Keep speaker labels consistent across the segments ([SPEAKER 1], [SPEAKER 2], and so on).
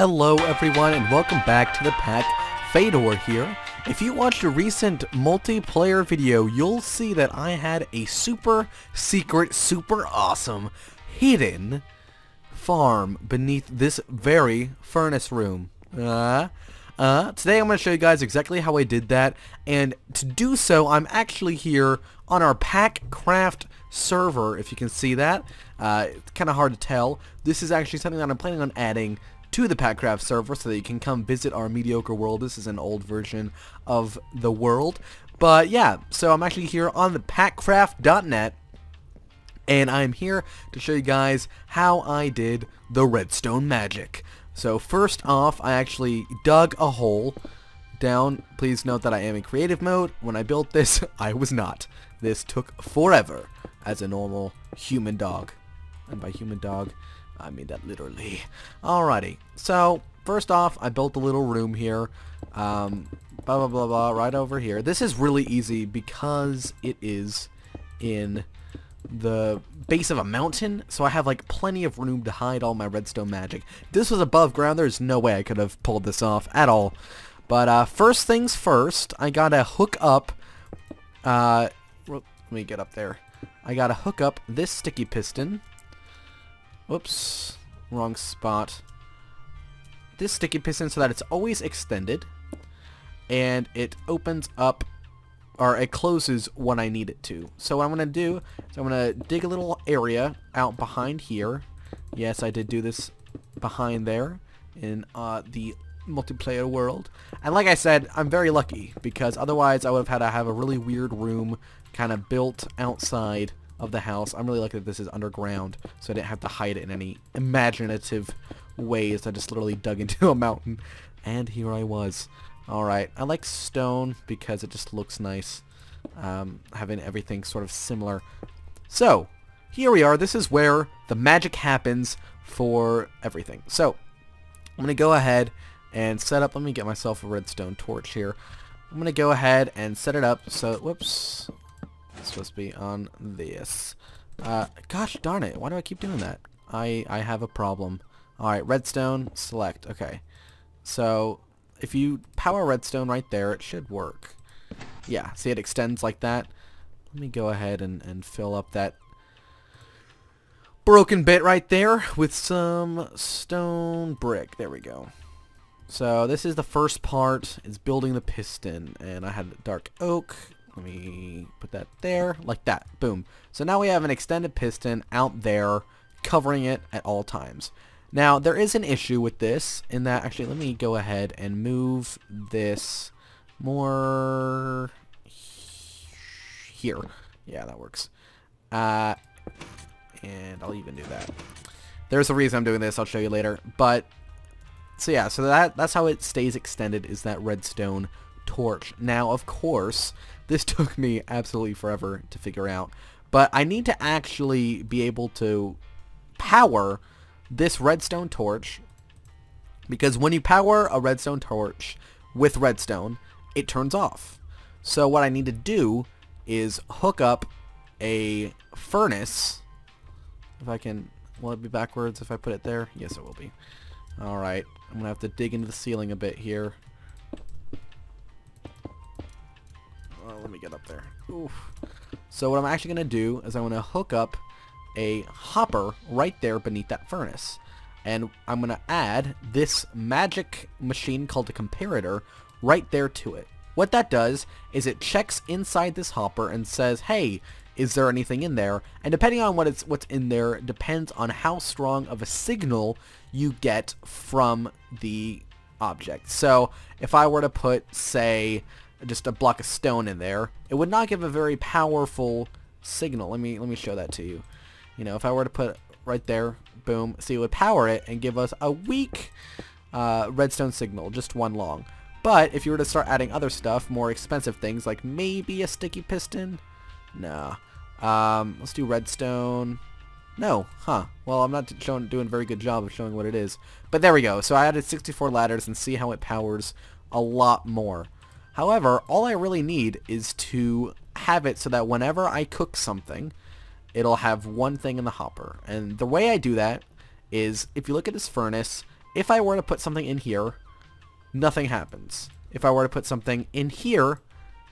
[SPEAKER 1] Hello everyone and welcome back to the pack. Feydor here. If you watched a recent multiplayer video, you'll see that I had a super secret, super awesome, hidden farm beneath this very furnace room. Today I'm going to show you guys exactly how I did that, and to do so I'm actually here on our Packcraft server, if you can see that. It's kind of hard to tell. This is actually something that I'm planning on adding to the Packcraft server so that you can come visit our mediocre world. This is an old version of the world. But yeah, so I'm actually here on the packcraft.net, and I'm here to show you guys how I did the redstone magic. So first off, I actually dug a hole down. Please note that I am in creative mode. When I built this, I was not. This took forever as a normal human dog. And by human dog, I mean that literally. Alrighty, so first off, I built a little room here. Blah, blah, blah, blah, right over here. This is really easy because it is in the base of a mountain, so I have like plenty of room to hide all my redstone magic. If this was above ground, there's no way I could have pulled this off at all. But first things first, I gotta hook up, let me get up there. I gotta hook up this sticky piston. Whoops, wrong spot. This sticky piston so that it's always extended, and it opens up, or it closes when I need it to. So what I'm going to do is I'm going to dig a little area out behind here. Yes, I did do this behind there in the multiplayer world. And like I said, I'm very lucky, because otherwise I would have had to have a really weird room kind of built outside of the house. I'm really lucky that this is underground, so I didn't have to hide it in any imaginative ways. I just literally dug into a mountain, and here I was. Alright, I like stone because it just looks nice, having everything sort of similar. So, here we are. This is where the magic happens for everything. So, I'm going to go ahead and set up, let me get myself a redstone torch here. I'm going to go ahead and set it up so, whoops, it's supposed to be on this. Gosh darn it, why do I keep doing that? I have a problem. Alright, redstone, select. Okay. So, if you power redstone right there, it should work. Yeah, see it extends like that? Let me go ahead and fill up that broken bit right there with some stone brick. There we go. So, this is the first part, is building the piston. And I had dark oak. Let me put that there, like that. Boom. So now we have an extended piston out there, covering it at all times. Now, there is an issue with this, in that, actually, let me go ahead and move this more here. Yeah, that works. And I'll even do that. There's a reason I'm doing this, I'll show you later. But, so yeah, so that's how it stays extended, is that redstone torch. Now, of course, this took me absolutely forever to figure out, but I need to actually be able to power this redstone torch, because when you power a redstone torch with redstone, it turns off. So what I need to do is hook up a furnace. If I can, will it be backwards if I put it there? Yes, it will be. Alright, I'm gonna have to dig into the ceiling a bit here. Let me get up there. Oof. So what I'm actually going to do is I'm going to hook up a hopper right there beneath that furnace. And I'm going to add this magic machine called a comparator right there to it. What that does is it checks inside this hopper and says, hey, is there anything in there? And depending on what's in there depends on how strong of a signal you get from the object. So if I were to put, say, just a block of stone in there, it would not give a very powerful signal. Let me show that to you. You know, if I were to put right there, boom, see, it would power it and give us a weak redstone signal, just one long. But if you were to start adding other stuff, more expensive things, like maybe a sticky piston, nah. Let's do redstone. No, huh? Well, I'm not doing a very good job of showing what it is. But there we go. So I added 64 ladders, and see how it powers a lot more. However, all I really need is to have it so that whenever I cook something, it'll have one thing in the hopper. And the way I do that is, if you look at this furnace, if I were to put something in here, nothing happens. If I were to put something in here,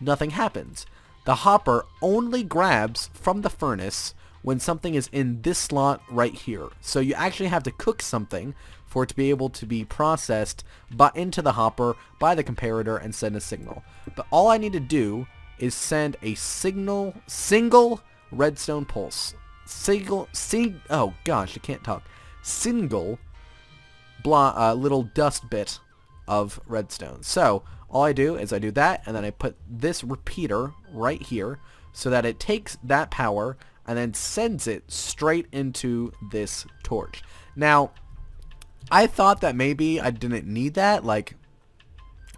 [SPEAKER 1] nothing happens. The hopper only grabs from the furnace when something is in this slot right here. So you actually have to cook something for it to be able to be processed into the hopper by the comparator and send a signal. But all I need to do is send a single redstone pulse. Oh gosh, I can't talk. Single little dust bit of redstone. So all I do is I do that, and then I put this repeater right here so that it takes that power and then sends it straight into this torch. Now, I thought that maybe I didn't need that, like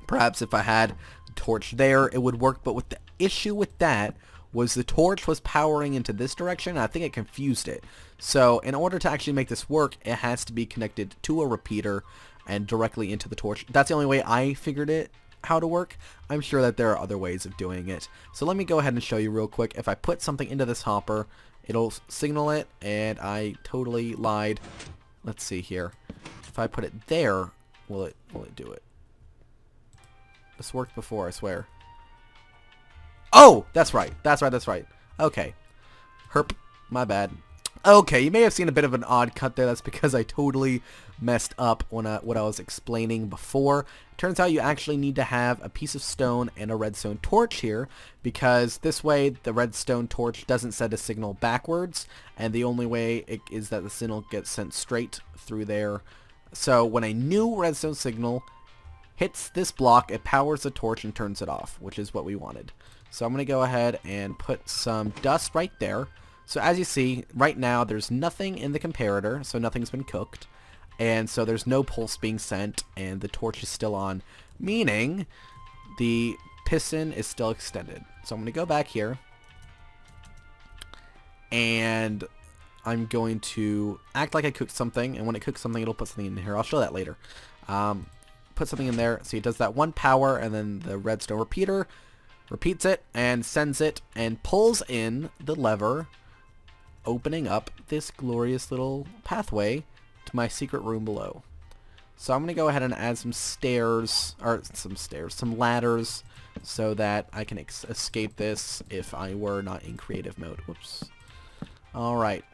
[SPEAKER 1] perhaps if I had a torch there it would work, but with the issue with that was the torch was powering into this direction, and I think it confused it. So in order to actually make this work, it has to be connected to a repeater and directly into the torch. That's the only way I figured it how to work. I'm sure that there are other ways of doing it. So let me go ahead and show you real quick. If I put something into this hopper, it'll signal it, and I totally lied. Let's see here. If I put it there, will it do it? This worked before, I swear. Oh, that's right. That's right. Okay. Herp. My bad. Okay, you may have seen a bit of an odd cut there. That's because I totally messed up when what I was explaining before. Turns out you actually need to have a piece of stone and a redstone torch here, because this way the redstone torch doesn't send a signal backwards, and the only way it is that the signal gets sent straight through there. So when a new redstone signal hits this block, it powers the torch and turns it off, which is what we wanted. So I'm going to go ahead and put some dust right there. So as you see, right now there's nothing in the comparator, so nothing's been cooked. And so there's no pulse being sent, and the torch is still on, meaning the piston is still extended. So I'm going to go back here, and I'm going to act like I cooked something, and when it cooks something, it'll put something in here. I'll show that later. Put something in there. So it does that one power, and then the redstone repeater repeats it and sends it and pulls in the lever, opening up this glorious little pathway to my secret room below. So I'm going to go ahead and add some ladders, so that I can escape this if I were not in creative mode. Whoops. Alright.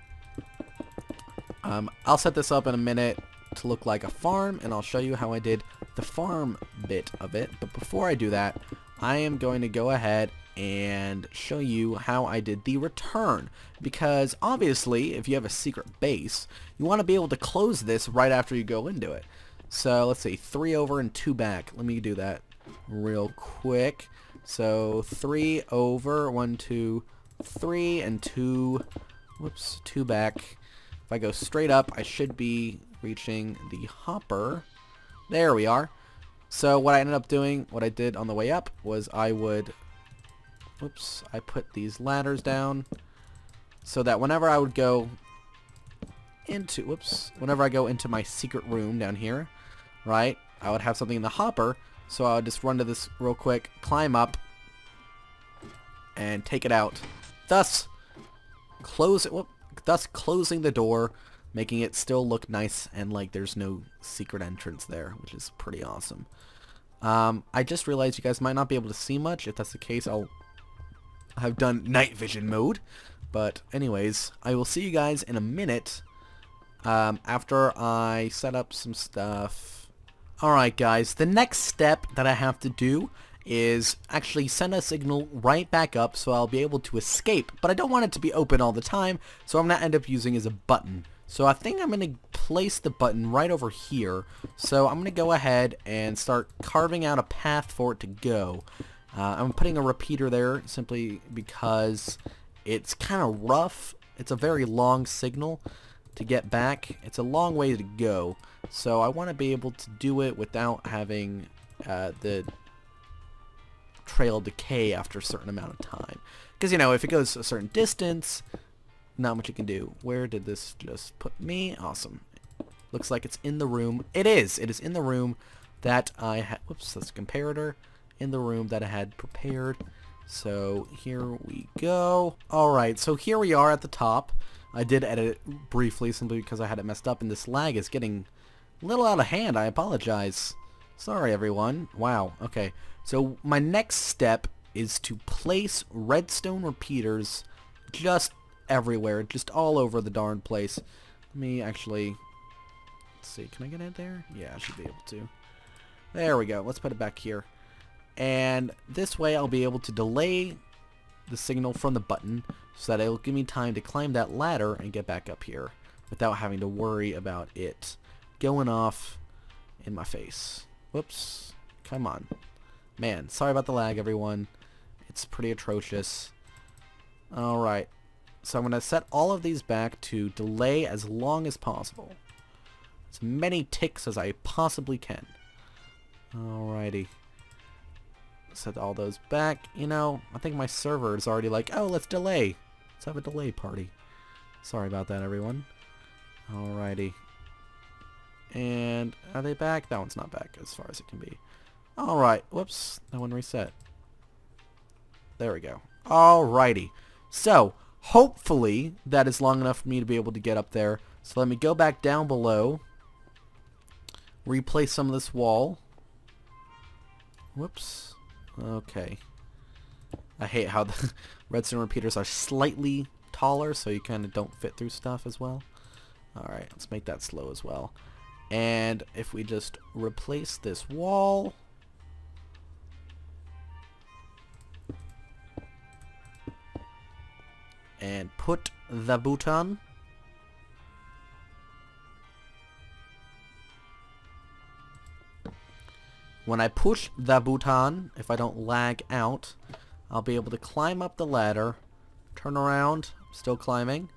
[SPEAKER 1] I'll set this up in a minute to look like a farm, and I'll show you how I did the farm bit of it. But before I do that, I am going to go ahead and show you how I did the return, because obviously if you have a secret base, you want to be able to close this right after you go into it. So let's see, 3 over and 2 back. Let me do that real quick. So 3 over, 1, 2, 3, and 2, whoops, 2 back. If I go straight up, I should be reaching the hopper. There we are. So what I ended up doing, what I did on the way up, was I would, whoops, I put these ladders down so that whenever I would go into, whenever I go into my secret room down here, right, I would have something in the hopper, so I would just run to this real quick, climb up, and take it out, thus closing the door, making it still look nice and like there's no secret entrance there, which is pretty awesome. I just realized you guys might not be able to see much. If that's the case, I'll have done night vision mode. But anyways, I will see you guys in a minute after I set up some stuff. Alright guys, the next step that I have to do is actually send a signal right back up so I'll be able to escape. But I don't want it to be open all the time, so I'm going to end up using as a button. So I think I'm going to place the button right over here. So I'm going to go ahead and start carving out a path for it to go. I'm putting a repeater there simply because it's kind of rough. It's a very long signal to get back. It's a long way to go. So I want to be able to do it without having the trail decay after a certain amount of time. Because, you know, if it goes a certain distance, not much you can do. Where did this just put me? Awesome. Looks like it's in the room. It is. It is in the room that I had. Whoops, that's a comparator. In the room that I had prepared. So here we go. Alright, so here we are at the top. I did edit it briefly simply because I had it messed up, and this lag is getting A little out of hand, I apologize. Sorry, everyone. Wow, okay. So my next step is to place redstone repeaters just everywhere, just all over the darn place. Let me actually... Let's see, can I get it there? Yeah, I should be able to. There we go. Let's put it back here. And this way I'll be able to delay the signal from the button so that it'll give me time to climb that ladder and get back up here without having to worry about it going off in my face. Whoops. Come on. Man, sorry about the lag, everyone. It's pretty atrocious. Alright. So I'm going to set all of these back to delay as long as possible. As many ticks as I possibly can. Alrighty. Set all those back. You know, I think my server is already like, oh, let's delay. Let's have a delay party. Sorry about that, everyone. Alrighty. And are they back? That one's not back as far as it can be. Alright. Whoops. That one reset. There we go. Alrighty. So, hopefully that is long enough for me to be able to get up there. So let me go back down below. Replace some of this wall. Whoops. Okay. I hate how the redstone repeaters are slightly taller, so you kind of don't fit through stuff as well. Alright, let's make that slow as well. And if we just replace this wall... and put the button... When I push the button, if I don't lag out, I'll be able to climb up the ladder, turn around, still climbing.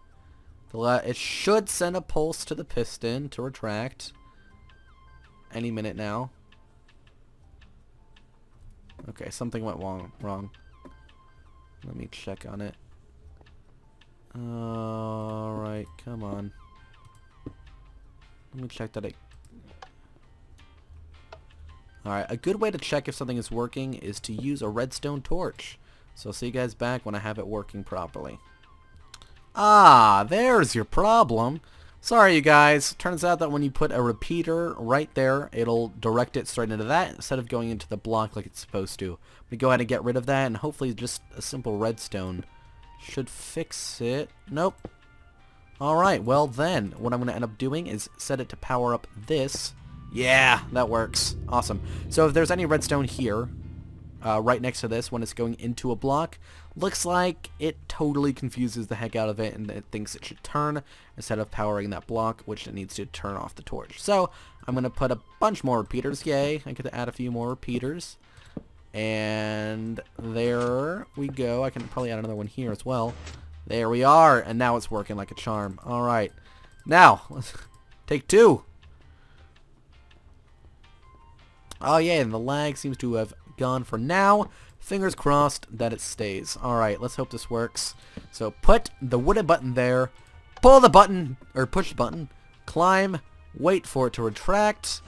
[SPEAKER 1] It should send a pulse to the piston to retract any minute now. Okay, something went wrong. Let me check on it. Alright, come on. Let me check that it... Alright, a good way to check if something is working is to use a redstone torch. So I'll see you guys back when I have it working properly. Ah, there's your problem. Sorry, you guys. Turns out that when you put a repeater right there, it'll direct it straight into that instead of going into the block like it's supposed to. I'm going to go ahead and get rid of that, and hopefully just a simple redstone should fix it. Nope. Alright, well then, what I'm going to end up doing is set it to power up this. Yeah, that works. Awesome. So if there's any redstone here, right next to this when it's going into a block, looks like it totally confuses the heck out of it and it thinks it should turn instead of powering that block, which it needs to turn off the torch. So I'm going to put a bunch more repeaters. Yay, I get to add a few more repeaters. And there we go. I can probably add another one here as well. There we are. And now it's working like a charm. Alright. Now, let's take two. Oh yeah, and the lag seems to have gone for now. Fingers crossed that it stays. Alright, let's hope this works. So put the wooden button there. Pull the button, or push the button. Climb. Wait for it to retract.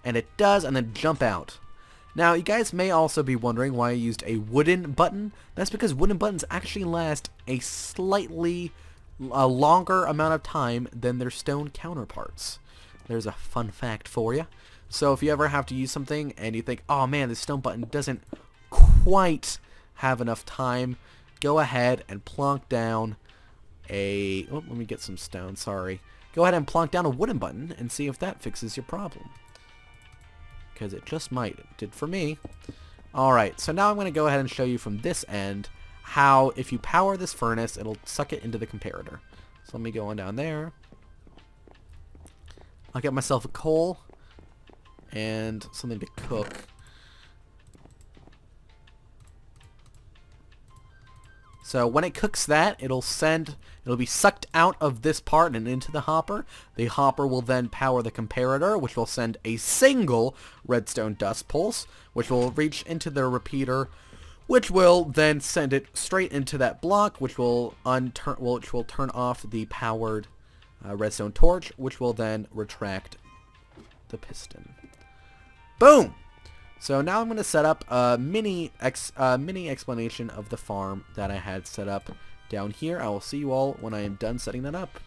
[SPEAKER 1] And it does, and then jump out. Now, you guys may also be wondering why I used a wooden button. That's because wooden buttons actually last a slightly longer amount of time than their stone counterparts. There's a fun fact for you. So if you ever have to use something and you think, oh man, this stone button doesn't quite have enough time, go ahead and plonk down a... Oh, let me get some stone, sorry. Go ahead and plonk down a wooden button and see if that fixes your problem. Because it just might. It did for me. Alright, so now I'm going to go ahead and show you from this end how if you power this furnace, it'll suck it into the comparator. So let me go on down there. I'll get myself a coal and something to cook. So when it cooks that, it'll be sucked out of this part and into the hopper. The hopper will then power the comparator, which will send a single redstone dust pulse, which will reach into the repeater, which will then send it straight into that block, which will turn off the powered redstone torch, which will then retract the piston. Boom! So now I'm going to set up a mini explanation of the farm that I had set up down here. I will see you all when I am done setting that up.